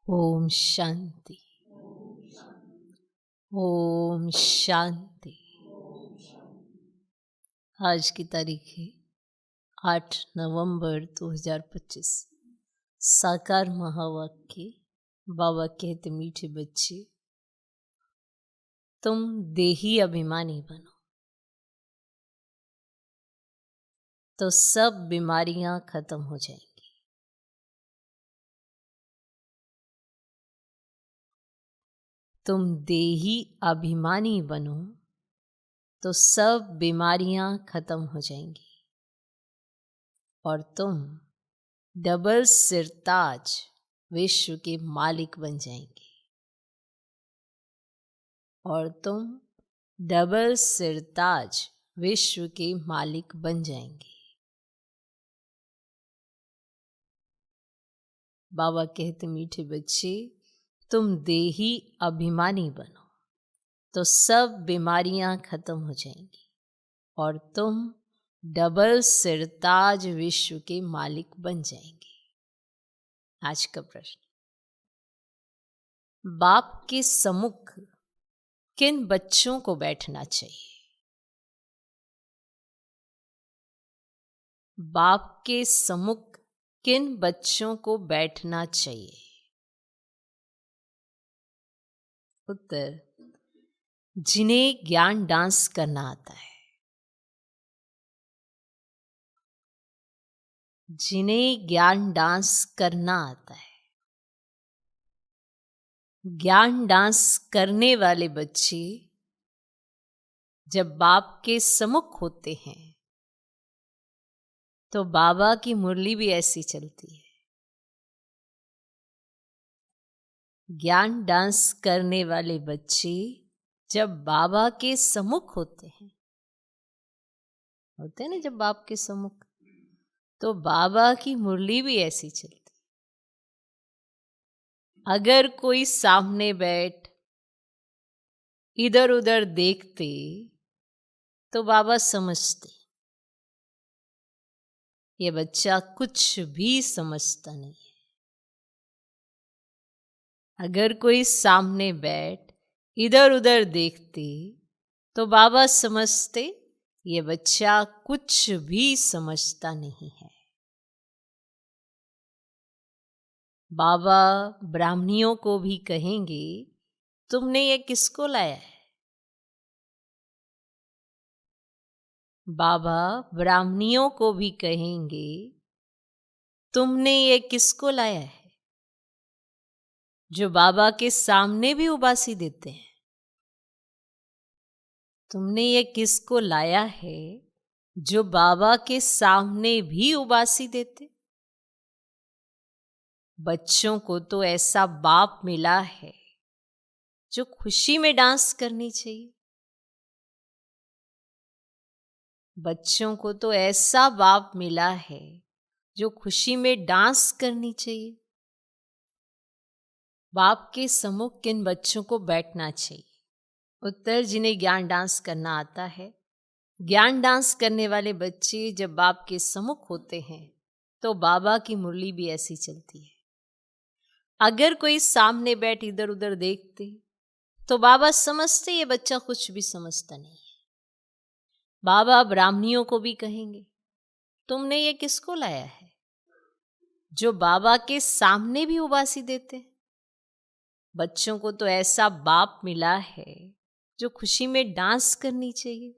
ओम शांति। ओम शांति। आज की तारीख है 8 नवंबर 2025। साकार महावाक्य। बाबा कहते मीठे बच्चे, तुम देही अभिमानी बनो तो सब बीमारियां खत्म हो जाएंगी। तुम देही अभिमानी बनो तो सब बीमारियां खत्म हो जाएंगी और तुम डबल सिरताज विश्व के मालिक बन जाएंगे। और तुम डबल सिरताज विश्व के मालिक बन जाएंगे। बाबा कहते मीठे बच्चे, तुम देही अभिमानी बनो तो सब बीमारियां खत्म हो जाएंगी और तुम डबल सिरताज विश्व के मालिक बन जाएंगे। आज का प्रश्न, बाप के सम्मुख किन बच्चों को बैठना चाहिए? बाप के सम्मुख किन बच्चों को बैठना चाहिए? उत्तर, जिन्हें ज्ञान डांस करना आता है। जिन्हें ज्ञान डांस करना आता है। ज्ञान डांस करने वाले बच्चे जब बाप के सम्मुख होते हैं तो बाबा की मुरली भी ऐसी चलती है। ज्ञान डांस करने वाले बच्चे जब बाबा के सम्मुख होते हैं ना, जब बाप के सम्मुख, तो बाबा की मुरली भी ऐसी चलती। अगर कोई सामने बैठ इधर उधर देखते तो बाबा समझते ये बच्चा कुछ भी समझता नहीं है। अगर कोई सामने बैठ इधर उधर देखते तो बाबा समझते ये बच्चा कुछ भी समझता नहीं है। बाबा ब्राह्मणियों को भी कहेंगे, तुमने ये किसको लाया है? बाबा ब्राह्मणियों को भी कहेंगे, तुमने ये किसको लाया है? जो बाबा के सामने भी उबासी देते हैं। तुमने ये किसको लाया है जो बाबा के सामने भी उबासी देते? बच्चों को तो ऐसा बाप मिला है जो खुशी में डांस करनी चाहिए। बच्चों को तो ऐसा बाप मिला है जो खुशी में डांस करनी चाहिए। बाप के सम्मुख किन बच्चों को बैठना चाहिए? उत्तर, जिन्हें ज्ञान डांस करना आता है। ज्ञान डांस करने वाले बच्चे जब बाप के सम्मुख होते हैं तो बाबा की मुरली भी ऐसी चलती है। अगर कोई सामने बैठ इधर उधर देखते तो बाबा समझते ये बच्चा कुछ भी समझता नहीं है। बाबा ब्राह्मणियों को भी कहेंगे, तुमने ये किसको लाया है? जो बाबा के सामने भी उबासी देते। बच्चों को तो ऐसा बाप मिला है जो खुशी में डांस करनी चाहिए।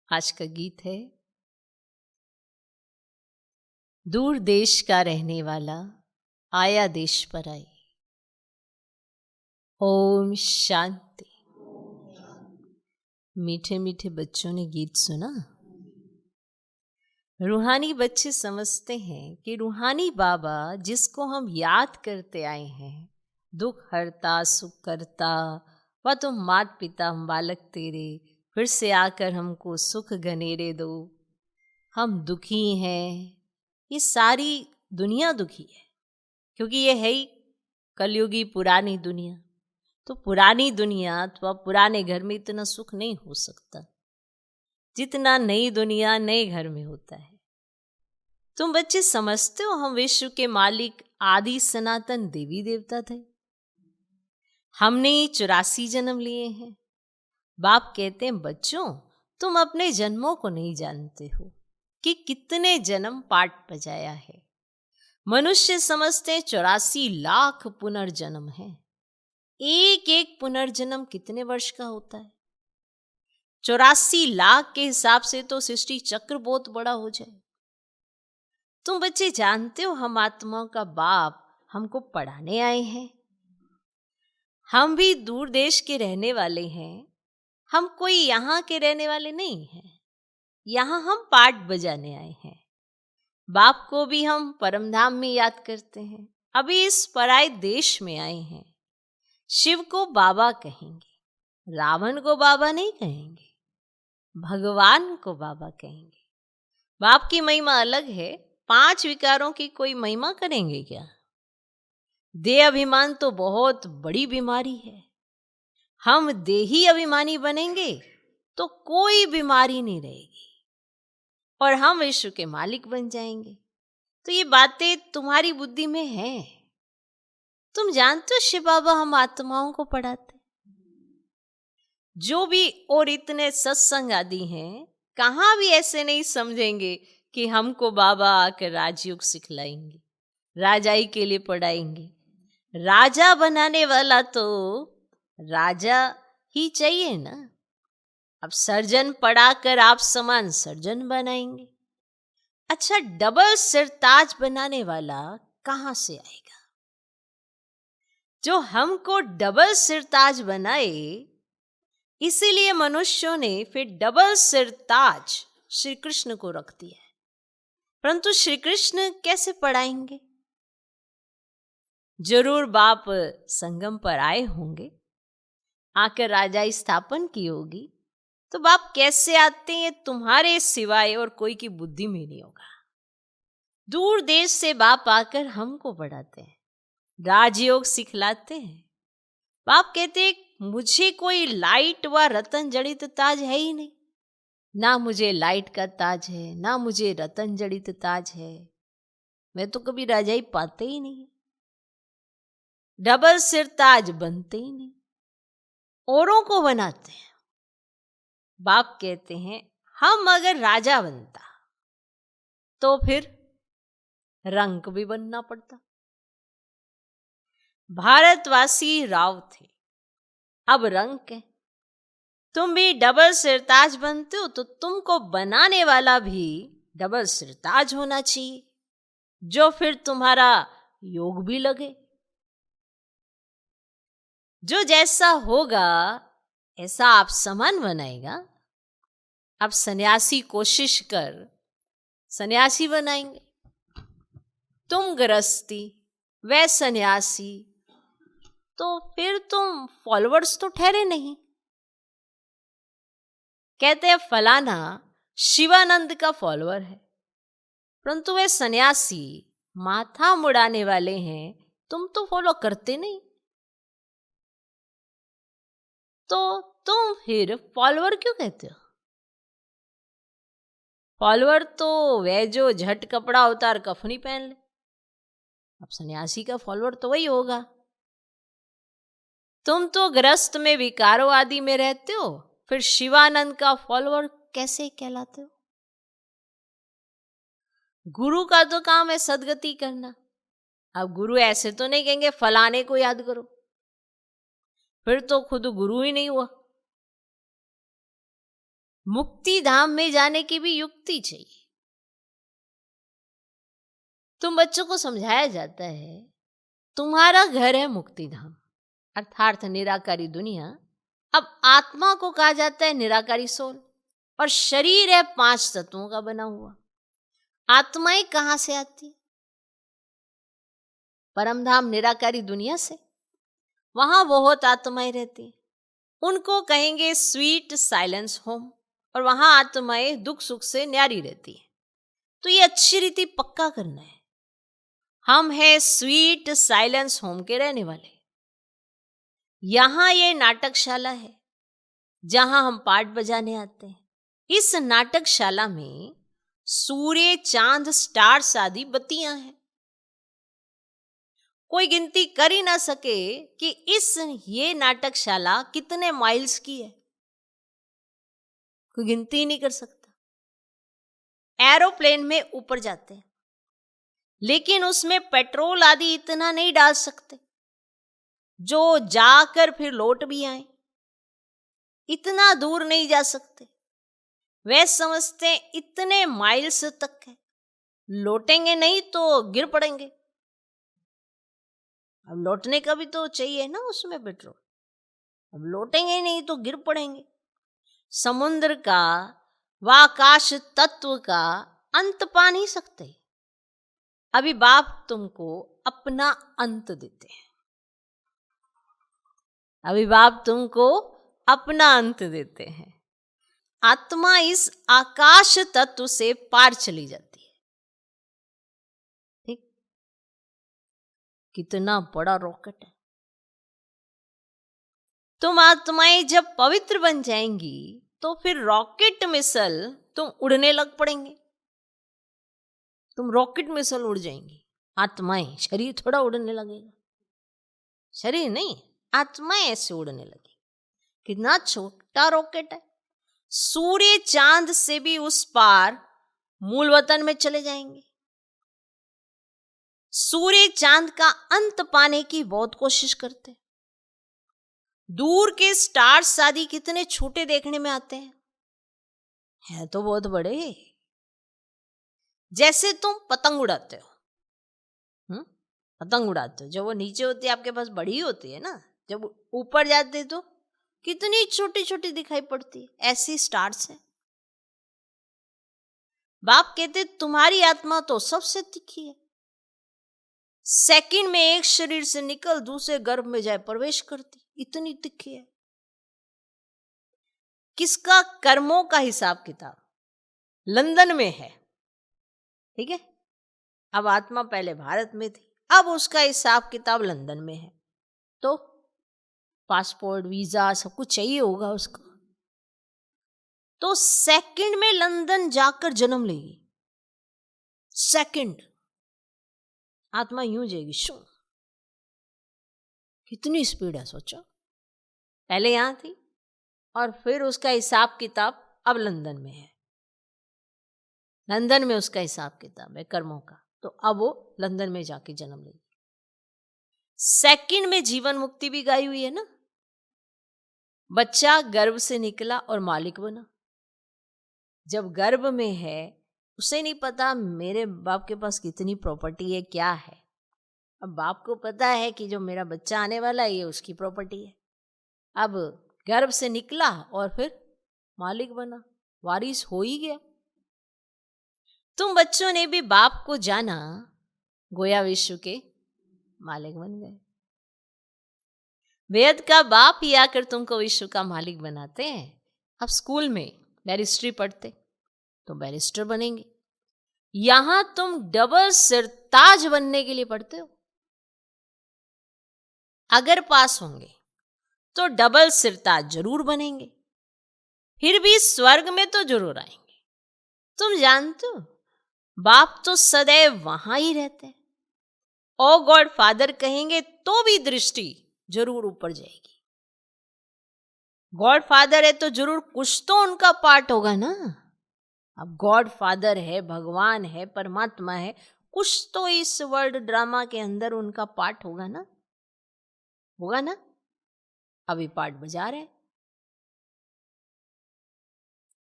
आज का गीत है, दूर देश का रहने वाला आया देश पर आए। ओम शांति। मीठे मीठे बच्चों ने गीत सुना। रूहानी बच्चे समझते हैं कि रूहानी बाबा जिसको हम याद करते आए हैं, दुख हरता सुख करता, वह तुम मात पिता हम बालक तेरे, फिर से आकर हमको सुख घनेरे दो। हम दुखी हैं, ये सारी दुनिया दुखी है क्योंकि ये है ही कलयुगी पुरानी दुनिया। तो पुरानी दुनिया अथवा पुराने घर में इतना सुख नहीं हो सकता जितना नई दुनिया नए घर में होता है। तुम बच्चे समझते हो हम विश्व के मालिक आदि सनातन देवी देवता थे। हमने 84 जन्म लिए हैं। बाप कहते हैं बच्चों, तुम अपने जन्मों को नहीं जानते हो कि कितने जन्म पाठ बजाया है। मनुष्य समझते हैं 84 लाख पुनर्जन्म है। एक एक पुनर्जन्म कितने वर्ष का होता है? 84 लाख के हिसाब से तो सृष्टि चक्र बहुत बड़ा हो जाए। तुम बच्चे जानते हो हम आत्माओं का बाप हमको पढ़ाने आए हैं। हम भी दूर देश के रहने वाले हैं। हम कोई यहाँ के रहने वाले नहीं हैं। यहाँ हम पाठ बजाने आए हैं। बाप को भी हम परमधाम में याद करते हैं। अभी इस पराये देश में आए हैं। शिव को बाबा कहेंगे, रावण को बाबा नहीं कहेंगे, भगवान को बाबा कहेंगे। बाप की महिमा अलग है। 5 विकारों की कोई महिमा करेंगे क्या? देह अभिमान तो बहुत बड़ी बीमारी है। हम देही अभिमानी बनेंगे तो कोई बीमारी नहीं रहेगी और हम विश्व के मालिक बन जाएंगे। तो ये बातें तुम्हारी बुद्धि में हैं। तुम जानते हो शिव बाबा हम आत्माओं को पढ़ाते। जो भी और इतने सत्संग आदि हैं, कहाँ भी ऐसे नहीं समझेंगे कि हमको बाबा आकर राजयोग सिखलाएंगे, राजाई के लिए पढ़ाएंगे। राजा बनाने वाला तो राजा ही चाहिए ना। अब सर्जन पढ़ाकर आप समान सर्जन बनाएंगे। अच्छा, डबल सिरताज बनाने वाला कहाँ से आएगा? जो हमको डबल सिरताज बनाए, इसीलिए मनुष्यों ने फिर डबल सिरताज श्री कृष्ण को रख दिया है। परंतु श्री कृष्ण कैसे पढ़ाएंगे? जरूर बाप संगम पर आए होंगे, आकर राजाई स्थापन की होगी। तो बाप कैसे आते हैं तुम्हारे सिवाय और कोई की बुद्धि में नहीं होगा। दूर देश से बाप आकर हमको पढ़ाते हैं, राजयोग सिखलाते हैं। बाप कहते हैं मुझे कोई लाइट व रतन जड़ित ताज है ही नहीं। ना मुझे लाइट का ताज है, ना मुझे रतन जड़ित ताज है। मैं तो कभी राजाई पाते ही नहीं। डबल सिर ताज बनते ही नहीं, औरों को बनाते हैं। बाप कहते हैं हम अगर राजा बनता तो फिर रंक भी बनना पड़ता। भारतवासी राव थे, अब रंक है। तुम भी डबल सिरताज बनते हो तो तुमको बनाने वाला भी डबल सिरताज होना चाहिए, जो फिर तुम्हारा योग भी लगे। जो जैसा होगा ऐसा आप समान बनाएगा। अब सन्यासी कोशिश कर सन्यासी बनाएंगे, तुम गृहस्थी वह सन्यासी, तो फिर तुम फॉलोअर्स तो ठहरे नहीं। कहते हैं फलाना शिवानंद का फॉलोअर है, परंतु वे सन्यासी माथा मुड़ाने वाले हैं, तुम तो फॉलो करते नहीं। तो तुम फिर फॉलोअर क्यों कहते हो? फॉलोअर तो वह जो झट कपड़ा उतार कफनी पहन ले। अब सन्यासी का फॉलोअर तो वही होगा। तुम तो गृहस्थ में विकारों आदि में रहते हो, फिर शिवानंद का फॉलोअर कैसे कहलाते हो? गुरु का तो काम है सदगति करना। अब गुरु ऐसे तो नहीं कहेंगे फलाने को याद करो, फिर तो खुद गुरु ही नहीं हुआ। मुक्ति धाम में जाने की भी युक्ति चाहिए। तुम बच्चों को समझाया जाता है तुम्हारा घर है मुक्ति धाम अर्थात निराकारी दुनिया। अब आत्मा को कहा जाता है निराकारी सोल, और शरीर है 5 तत्वों का बना हुआ। आत्माएं कहां से आती? परमधाम निराकारी दुनिया से। वहां बहुत आत्माएं रहती, उनको कहेंगे स्वीट साइलेंस होम, और वहां आत्माएं दुख सुख से न्यारी रहती है। तो ये अच्छी रीति पक्का करना है। हम हैं स्वीट साइलेंस होम के रहने वाले। यहां ये नाटकशाला है जहां हम पाठ बजाने आते हैं। इस नाटकशाला में सूर्य, चांद, स्टार्स आदि बत्तियां हैं। कोई गिनती कर ही ना सके कि ये नाटकशाला कितने माइल्स की है, कोई गिनती ही नहीं कर सकता। एरोप्लेन में ऊपर जाते हैं, लेकिन उसमें पेट्रोल आदि इतना नहीं डाल सकते जो जाकर फिर लौट भी आए। इतना दूर नहीं जा सकते। वे समझते हैं इतने माइल्स तक है, लौटेंगे नहीं तो गिर पड़ेंगे। अब लौटने का भी तो चाहिए ना उसमें पेट्रोल, अब लौटेंगे ही नहीं तो गिर पड़ेंगे। समुद्र का व आकाश तत्व का अंत पा नहीं सकते। अभी बाप तुमको अपना अंत देते हैं, अभी बाप तुमको अपना अंत देते हैं। आत्मा इस आकाश तत्व से पार चली जाती है। ठीक, कितना बड़ा रॉकेट है। तुम आत्माएं जब पवित्र बन जाएंगी तो फिर रॉकेट मिसल तुम उड़ने लग पड़ेंगे। तुम रॉकेट मिसल उड़ जाएंगी आत्माएं, शरीर थोड़ा उड़ने लगेगा, शरीर नहीं, आत्माएं ऐसे उड़ने लगी। कितना छोटा रॉकेट है। सूर्य चांद से भी उस पार मूल वतन में चले जाएंगे। सूर्य चांद का अंत पाने की बहुत कोशिश करते। दूर के स्टार्स आदि कितने छोटे देखने में आते हैं, है तो बहुत बड़े। जैसे तुम पतंग उड़ाते हो, पतंग उड़ाते हो, जब वो नीचे होती है आपके पास बड़ी होती है ना, जब ऊपर जाते तो कितनी छोटी छोटी दिखाई पड़ती है। ऐसी स्टार्स है। बाप कहते तुम्हारी आत्मा तो सबसे तिखी है, सेकंड में एक शरीर से निकल दूसरे गर्भ में जाए प्रवेश करती, इतनी तिखी है। किसका? कर्मों का हिसाब किताब लंदन में है। ठीक है, अब आत्मा पहले भारत में थी, अब उसका हिसाब किताब लंदन में है। तो पासपोर्ट, वीजा सब कुछ चाहिए होगा उसको, तो सेकंड में लंदन जाकर जन्म लेगी। सेकंड आत्मा यूं जाएगी, शू, कितनी स्पीड है सोचो। पहले यहां थी और फिर उसका हिसाब किताब अब लंदन में है। लंदन में उसका हिसाब किताब है कर्मों का, तो अब वो लंदन में जाके जन्म लेगी। सेकंड में जीवन मुक्ति भी गाई हुई है ना। बच्चा गर्भ से निकला और मालिक बना। जब गर्भ में है उसे नहीं पता मेरे बाप के पास कितनी प्रॉपर्टी है, क्या है। अब बाप को पता है कि जो मेरा बच्चा आने वाला है ये उसकी प्रॉपर्टी है। अब गर्भ से निकला और फिर मालिक बना, वारिस हो ही गया। तुम बच्चों ने भी बाप को जाना, गोया विश्व के मालिक बन गए। वेद का बाप ही आकर तुमको विश्व का मालिक बनाते हैं। अब स्कूल में बैरिस्ट्री पढ़ते तो बैरिस्टर बनेंगे, यहां तुम डबल सिरताज बनने के लिए पढ़ते हो। अगर पास होंगे तो डबल सिरताज जरूर बनेंगे, फिर भी स्वर्ग में तो जरूर आएंगे। तुम जानते हो बाप तो सदैव वहां ही रहते हैं। ओ गॉड फादर कहेंगे तो भी दृष्टि जरूर ऊपर जाएगी। गॉड फादर है तो जरूर कुछ तो उनका पार्ट होगा ना। अब गॉड फादर है, भगवान है, परमात्मा है, कुछ तो इस वर्ल्ड ड्रामा के अंदर उनका पार्ट होगा ना, होगा ना। अभी पार्ट बजा रहे हैं।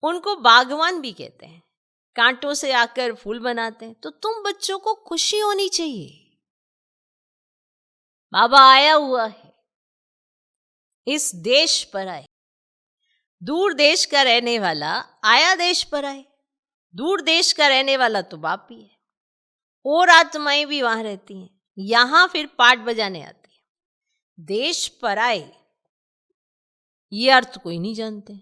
उनको बागवान भी कहते हैं, कांटों से आकर फूल बनाते हैं। तो तुम बच्चों को खुशी होनी चाहिए, बाबा आया हुआ है, इस देश पर आए। दूर देश का रहने वाला आया देश पर आए। दूर देश का रहने वाला तो बाप ही है, और आत्माएं भी वहां रहती हैं, यहां फिर पाठ बजाने आती है। देश पर आए ये अर्थ कोई नहीं जानते।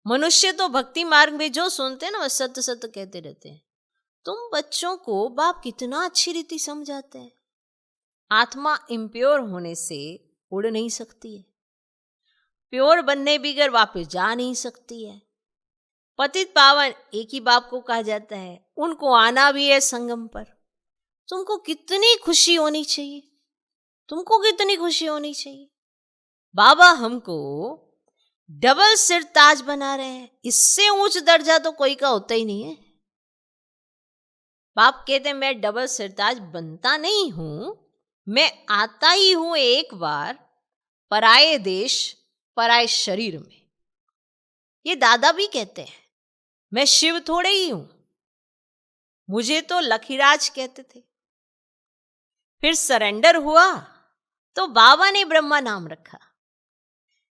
मनुष्य तो भक्ति मार्ग में जो सुनते हैं ना वह सत्य सत्य कहते रहते हैं। तुम बच्चों को बाप कितना अच्छी रीति समझाते हैं। आत्मा इम्प्योर होने से उड़ नहीं सकती है, प्योर बनने बगैर वापस जा नहीं सकती है। पतित पावन एक ही बाप को कहा जाता है, उनको आना भी है संगम पर। तुमको कितनी खुशी होनी चाहिए, तुमको कितनी खुशी होनी चाहिए। बाबा हमको डबल सिर ताज बना रहे हैं, इससे ऊंच दर्जा तो कोई का होता ही नहीं है। बाप कहते हैं मैं डबल सिरताज बनता नहीं हूं, मैं आता ही हूं एक बार पराये देश पराये शरीर में। ये दादा भी कहते हैं, मैं शिव थोड़े ही हूं, मुझे तो लखीराज कहते थे। फिर सरेंडर हुआ तो बाबा ने ब्रह्मा नाम रखा।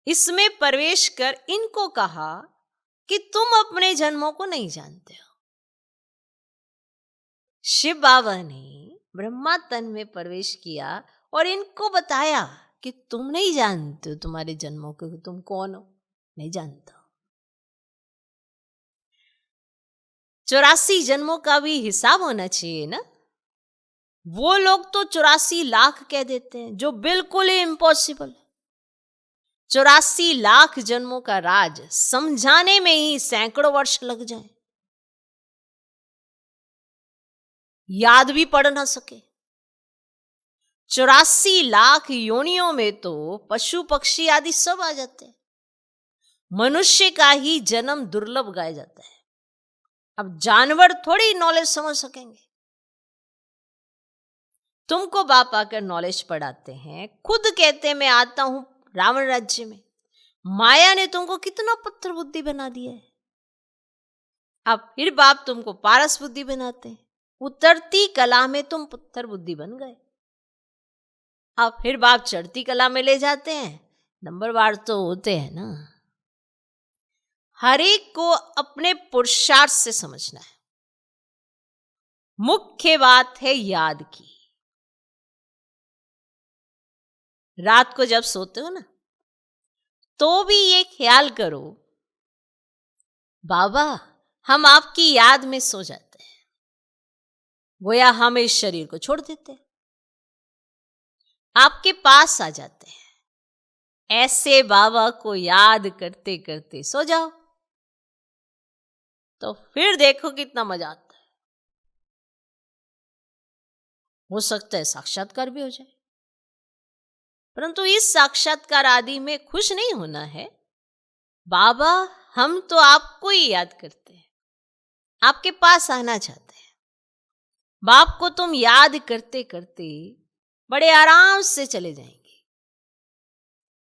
इसमें प्रवेश कर इनको कहा कि तुम अपने जन्मों को नहीं जानते हो। शिव बाबा ने ब्रह्मा तन में प्रवेश किया और इनको बताया कि तुम नहीं जानते हो तुम्हारे जन्मों को, तुम कौन हो, नहीं जानता। 84 जन्मों का भी हिसाब होना चाहिए ना। वो लोग तो 84 लाख कह देते हैं, जो बिल्कुल ही इम्पॉसिबल है। 84 लाख जन्मों का राज समझाने में ही सैकड़ों वर्ष लग जाए, याद भी पढ़ ना सके। 84 लाख योनियों में तो पशु पक्षी आदि सब आ जाते हैं। मनुष्य का ही जन्म दुर्लभ गाया जाता है। अब जानवर थोड़ी नॉलेज समझ सकेंगे। तुमको बाप आकर नॉलेज पढ़ाते हैं, खुद कहते हैं मैं आता हूं रावण राज्य में। माया ने तुमको कितना पत्थर बुद्धि बना दिया है। अब फिर बाप तुमको पारस बुद्धि बनाते हैं, उतरती कला में तुम पत्थर बुद्धि बन गए। अब फिर बाप चढ़ती कला में ले जाते हैं, नंबरवार तो होते हैं ना। हर एक को अपने पुरुषार्थ से समझना है। मुख्य बात है याद की। रात को जब सोते हो ना, तो भी ये ख्याल करो बाबा हम आपकी याद में सो जाते हैं, गोया हम इस शरीर को छोड़ देते हैं, आपके पास आ जाते हैं। ऐसे बाबा को याद करते करते सो जाओ, तो फिर देखो कितना मजा आता है। हो सकता है साक्षात्कार भी हो जाए, परंतु इस साक्षात्कार आदि में खुश नहीं होना है। बाबा हम तो आपको ही याद करते हैं, आपके पास आना चाहते हैं। बाप को तुम याद करते करते बड़े आराम से चले जाएंगे।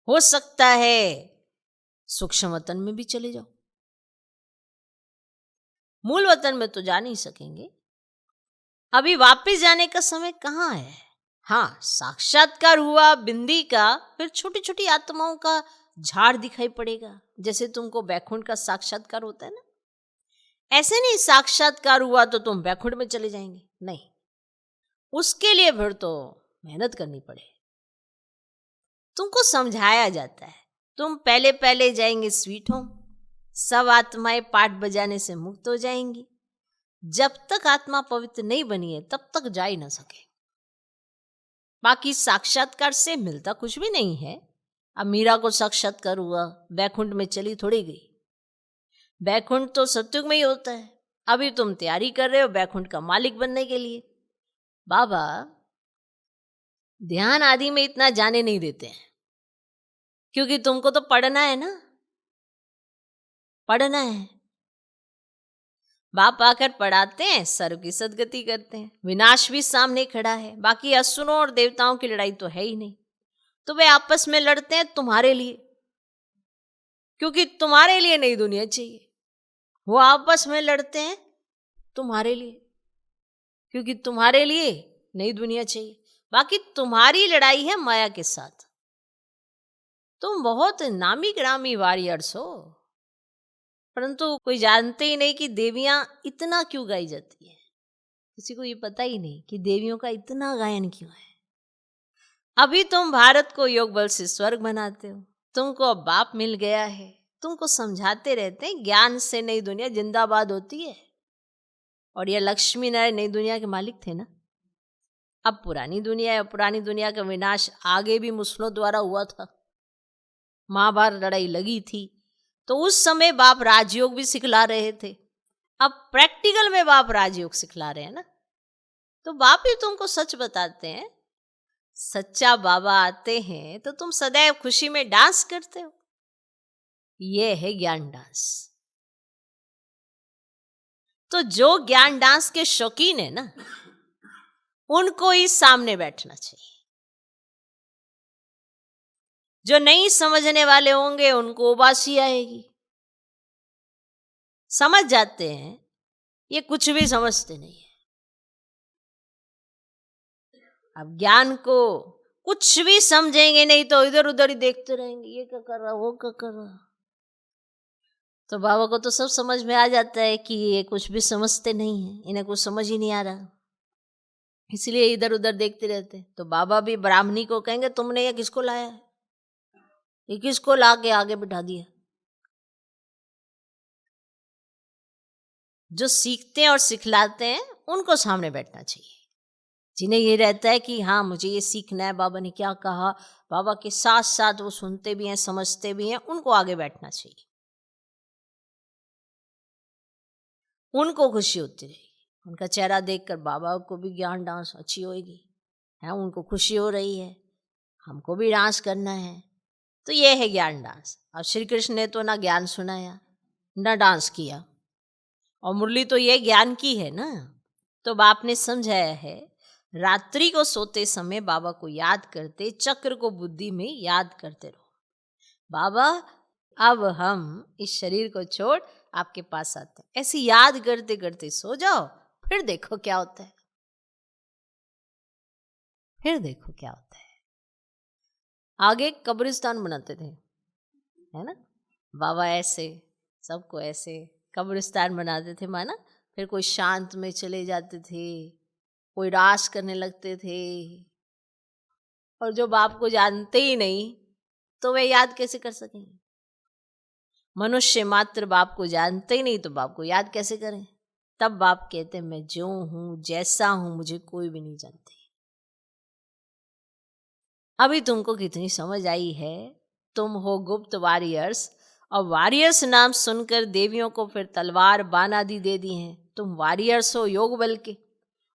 हो सकता है सूक्ष्म वतन में भी चले जाओ, मूल वतन में तो जा नहीं सकेंगे। अभी वापस जाने का समय कहाँ है। हाँ, साक्षात्कार हुआ बिंदी का, फिर छोटी छोटी आत्माओं का झाड़ दिखाई पड़ेगा, जैसे तुमको बैकुंठ का साक्षात्कार होता है ना। ऐसे नहीं साक्षात्कार हुआ तो तुम बैकुंठ में चले जाएंगे, नहीं। उसके लिए फिर तो मेहनत करनी पड़े। तुमको समझाया जाता है, तुम पहले पहले जाएंगे स्वीट होम, सब आत्माएं पाठ बजाने से मुक्त हो जाएंगी। जब तक आत्मा पवित्र नहीं बनी है तब तक जा ही ना सके। बाकी साक्षात्कार से मिलता कुछ भी नहीं है। अब मीरा को साक्षात्कार हुआ, बैकुंठ में चली थोड़ी गई। बैकुंठ तो सत्युग में ही होता है। अभी तुम तैयारी कर रहे हो बैकुंठ का मालिक बनने के लिए। बाबा ध्यान आदि में इतना जाने नहीं देते हैं, क्योंकि तुमको तो पढ़ना है ना, पढ़ना है। बाप आकर पढ़ाते हैं, सर्व की सदगति करते हैं। विनाश भी सामने खड़ा है, बाकी असुरों और देवताओं की लड़ाई तो है ही नहीं। तो वे आपस में लड़ते हैं तुम्हारे लिए, क्योंकि तुम्हारे लिए नई दुनिया चाहिए। वो आपस में लड़ते हैं तुम्हारे लिए, क्योंकि तुम्हारे लिए नई दुनिया चाहिए। बाकी तुम्हारी लड़ाई है माया के साथ। तुम बहुत नामी ग्रामी वॉरियर्स हो, परंतु कोई जानते ही नहीं कि देवियां इतना क्यों गाई जाती है। किसी को ये पता ही नहीं कि देवियों का इतना गायन क्यों है। अभी तुम भारत को योग बल से स्वर्ग बनाते हो, तुमको अब बाप मिल गया है, तुमको समझाते रहते हैं ज्ञान से नई दुनिया जिंदाबाद होती है। और ये लक्ष्मी नारायण नई दुनिया के मालिक थे ना। अब पुरानी दुनिया है, पुरानी दुनिया का विनाश आगे भी मुसलों द्वारा हुआ था। महाभारत लड़ाई लगी थी तो उस समय बाप राजयोग भी सिखला रहे थे, अब प्रैक्टिकल में बाप राजयोग सिखला रहे हैं ना, तो बाप ही तुमको सच बताते हैं। सच्चा बाबा आते हैं तो तुम सदैव खुशी में डांस करते हो। ये है ज्ञान डांस। तो जो ज्ञान डांस के शौकीन है ना, उनको ही सामने बैठना चाहिए। जो नहीं समझने वाले होंगे उनको उबासी आएगी। समझ जाते हैं, ये कुछ भी समझते नहीं है। अब ज्ञान को कुछ भी समझेंगे नहीं तो इधर उधर ही देखते रहेंगे, ये क्या कर रहा, वो क्या कर रहा। तो बाबा को तो सब समझ में आ जाता है कि ये कुछ भी समझते नहीं है, इन्हें कुछ समझ ही नहीं आ रहा, इसलिए इधर उधर देखते रहते। तो बाबा भी ब्राह्मणी को कहेंगे, तुमने ये किसको लाया है, ये किसको ला के आगे बिठा दिया। जो सीखते हैं और सिखलाते हैं उनको सामने बैठना चाहिए। जिन्हें ये रहता है कि हाँ मुझे ये सीखना है, बाबा ने क्या कहा, बाबा के साथ साथ वो सुनते भी हैं, समझते भी हैं, उनको आगे बैठना चाहिए। उनको खुशी होती रहेगी, उनका चेहरा देखकर बाबा को भी ज्ञान डांस अच्छी होगी है, उनको खुशी हो रही है, हमको भी डांस करना है। तो ये है ज्ञान डांस। अब श्री कृष्ण ने तो ना ज्ञान सुनाया ना डांस किया, और मुरली तो ये ज्ञान की है ना। तो बाप ने समझाया है, रात्रि को सोते समय बाबा को याद करते, चक्र को बुद्धि में याद करते रहो। बाबा अब हम इस शरीर को छोड़ आपके पास आते हैं, ऐसी याद करते करते सो जाओ, फिर देखो क्या होता है, फिर देखो क्या होता है। आगे कब्रिस्तान बनाते थे, है ना, बाबा ऐसे सबको ऐसे कब्रिस्तान बनाते थे माना, फिर कोई शांत में चले जाते थे, कोई रास करने लगते थे। और जो बाप को जानते ही नहीं तो वे याद कैसे कर सकेंगे। मनुष्य मात्र बाप को जानते ही नहीं तो बाप को याद कैसे करें। तब बाप कहते मैं जो हूं जैसा हूं मुझे कोई भी नहीं जानते। अभी तुमको कितनी समझ आई है, तुम हो गुप्त वॉरियर्स, और वॉरियर्स नाम सुनकर देवियों को फिर तलवार बाण आदि दे दी हैं। तुम वॉरियर्स हो योग बल के,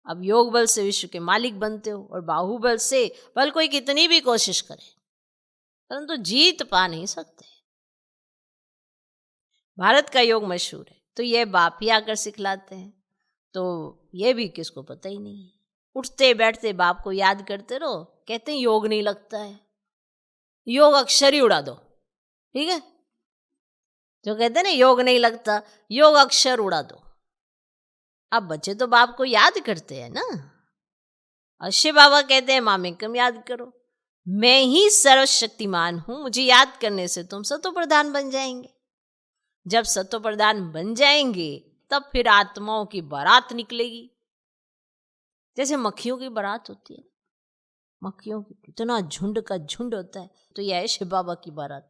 अब योग बल से विश्व के मालिक बनते हो, और बाहुबल से बल कोई कितनी भी कोशिश करे परंतु जीत पा नहीं सकते। भारत का योग मशहूर है, तो ये बाप ही आकर सिखलाते हैं, तो ये भी किसको पता ही नहीं है। उठते बैठते बाप को याद करते रहो, कहते हैं योग नहीं लगता है, योग अक्षर ही उड़ा दो, ठीक है। जो कहते हैं ना योग नहीं लगता, योग अक्षर उड़ा दो। अब बच्चे तो बाप को याद करते हैं ना। अश्य बाबा कहते हैं मामेकम याद करो, मैं ही सर्वशक्तिमान हूं, मुझे याद करने से तुम सतो प्रधान बन जाएंगे। जब सतो प्रधान बन जाएंगे तब फिर आत्माओं की बारात निकलेगी, जैसे मक्खियों की बारात होती है। मक्खियों की कितना झुंड का झुंड होता है, तो यह है शिव बाबा की बारात।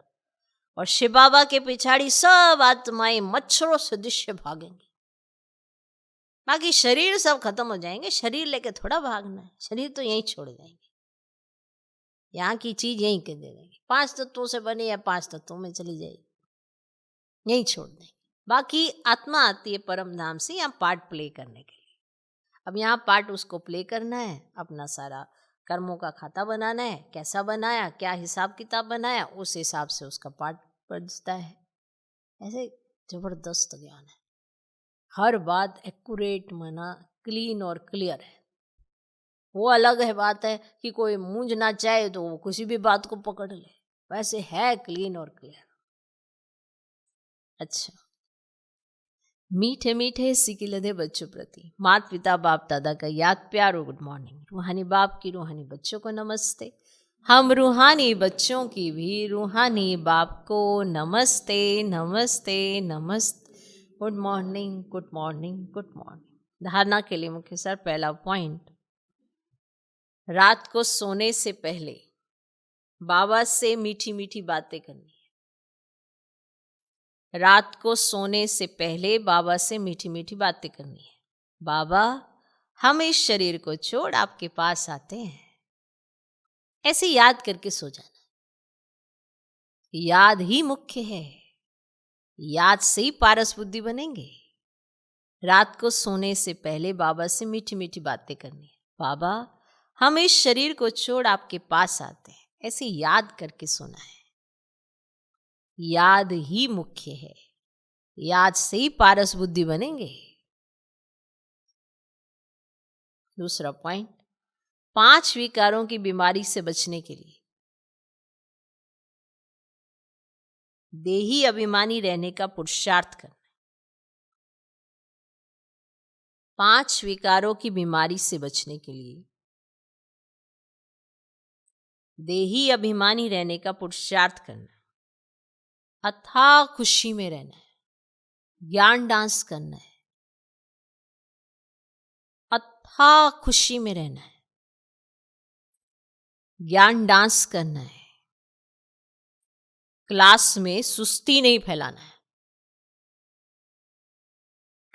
और शिव बाबा के पिछाड़ी सब आत्माएं मच्छरों से दृश्य भागेंगी, बाकी शरीर सब खत्म हो जाएंगे। शरीर लेके थोड़ा भागना है, शरीर तो यहीं छोड़ जाएंगे, यहाँ की चीज यहीं के दे देंगे। 5 तत्वों से बने या 5 तत्वों में चली जाएगी, यहीं छोड़ देंगे। बाकी आत्मा आती है परम धाम से यहाँ पार्ट प्ले करने के लिए। अब यहाँ पार्ट उसको प्ले करना है, अपना सारा कर्मों का खाता बनाना है, कैसा बनाया, क्या हिसाब किताब बनाया, उस हिसाब से उसका पार्ट बजता है। ऐसे जबरदस्त ज्ञान है, हर बात एक्यूरेट माना क्लीन और क्लियर है। वो अलग है बात है कि कोई मूंझना चाहे तो वो किसी भी बात को पकड़ ले, वैसे है क्लीन और क्लियर। अच्छा, मीठे मीठे सिकी लदे बच्चों प्रति माता पिता बाप दादा का याद प्यार और गुड मॉर्निंग। रूहानी बाप की रूहानी बच्चों को नमस्ते। हम रूहानी बच्चों की भी रूहानी बाप को नमस्ते नमस्ते नमस्ते। Good morning good morning good morning. धारणा के लिए मुख्य सर पहला पॉइंट, रात को सोने से पहले बाबा से मीठी मीठी बातें करनी है। रात को सोने से पहले बाबा से मीठी मीठी बातें करनी है। बाबा हम इस शरीर को छोड़ आपके पास आते हैं, ऐसे याद करके सो जाना। याद ही मुख्य है, याद से ही पारस बुद्धि बनेंगे। रात को सोने से पहले बाबा से मीठी मीठी बातें करनी है। बाबा, हम इस शरीर को छोड़ आपके पास आते हैं, ऐसे याद करके सोना है। याद ही मुख्य है, याद से ही पारस बुद्धि बनेंगे। दूसरा पॉइंट, 5 विकारों की बीमारी से बचने के लिए देही अभिमानी रहने का पुरुषार्थ करना। 5 विकारों की बीमारी से बचने के लिए देही अभिमानी रहने का पुरुषार्थ करना, अथाह खुशी में रहना है, ज्ञान डांस करना है, अथाह खुशी में रहना है, ज्ञान डांस करना है। क्लास में सुस्ती नहीं फैलाना है,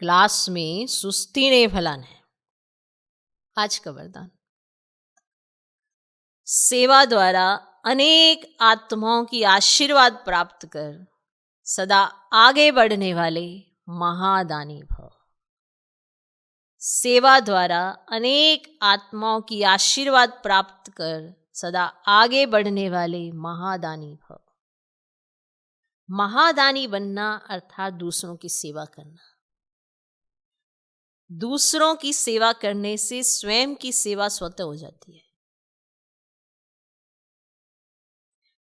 क्लास में सुस्ती नहीं फैलाना है। आज का वरदान, सेवा द्वारा अनेक आत्माओं की आशीर्वाद प्राप्त कर सदा आगे बढ़ने वाले महादानी भव। सेवा द्वारा अनेक आत्माओं की आशीर्वाद प्राप्त कर सदा आगे बढ़ने वाले महादानी भव। महादानी बनना अर्थात दूसरों की सेवा करना। दूसरों की सेवा करने से स्वयं की सेवा स्वतः हो जाती है।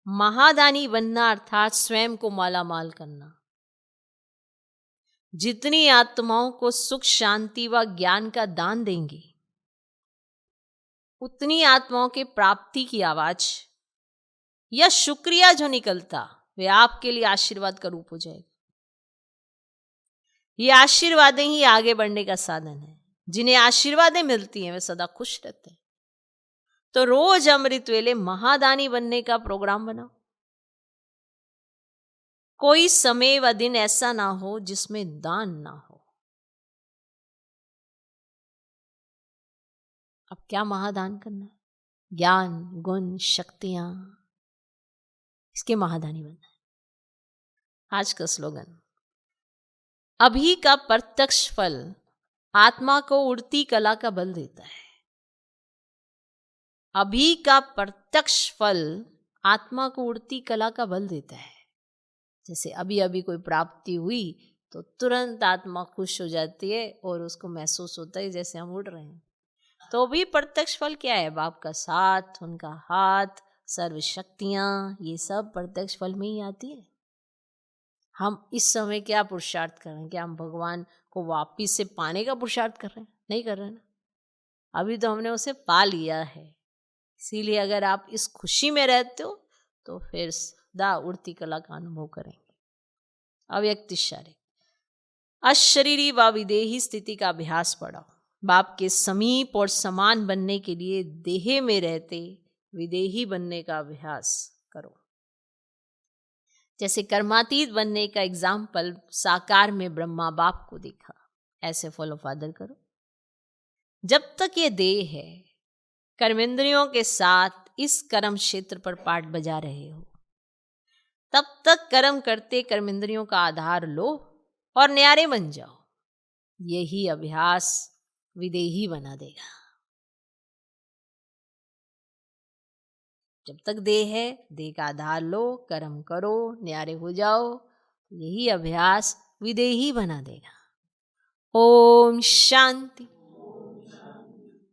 महादानी बनना अर्थात स्वयं को मालामाल करना। जितनी आत्माओं को सुख शांति व ज्ञान का दान देंगे, उतनी आत्माओं के प्राप्ति की आवाज या शुक्रिया जो निकलता वे आपके लिए आशीर्वाद का रूप हो जाएगा। ये आशीर्वादें ही आगे बढ़ने का साधन है। जिन्हें आशीर्वादें मिलती हैं वे सदा खुश रहते हैं। तो रोज अमृत वेले महादानी बनने का प्रोग्राम बनाओ। कोई समय व दिन ऐसा ना हो जिसमें दान ना हो। अब क्या महादान करना है? ज्ञान, गुण, शक्तियां, इसके महादानी बनना है। आज का स्लोगन, अभी का प्रत्यक्ष फल आत्मा को उड़ती कला का बल देता है। अभी का प्रत्यक्ष फल आत्मा को उड़ती कला का बल देता है। जैसे अभी अभी कोई प्राप्ति हुई तो तुरंत आत्मा खुश हो जाती है और उसको महसूस होता है जैसे हम उड़ रहे हैं। तो भी प्रत्यक्ष फल क्या है? बाप का साथ, उनका हाथ, सर्व शक्तियां, ये सब प्रत्यक्ष फल में ही आती है। हम इस समय क्या पुरुषार्थ कर रहे हैं? क्या हम भगवान को वापिस से पाने का पुरुषार्थ कर रहे हैं? नहीं कर रहे ना। अभी तो हमने उसे पा लिया है। इसीलिए अगर आप इस खुशी में रहते हो तो फिर सदा उड़ती कला का अनुभव करेंगे। अव्यक्त शारीरिक अशरीरी व विदेही स्थिति का अभ्यास पढ़ाओ। बाप के समीप और समान बनने के लिए देह में रहते विदेही बनने का अभ्यास करो। जैसे कर्मातीत बनने का एग्जाम्पल साकार में ब्रह्मा बाप को देखा, ऐसे फॉलो फादर करो। जब तक ये देह है, कर्मेंद्रियों के साथ इस कर्म क्षेत्र पर पाठ बजा रहे हो, तब तक कर्म करते कर्मेंद्रियों का आधार लो और न्यारे बन जाओ। यही अभ्यास विदेही बना देगा। जब तक देह है, देह का आधार लो, कर्म करो, न्यारे हो जाओ। यही अभ्यास विदेही बना देगा। ओम शांति।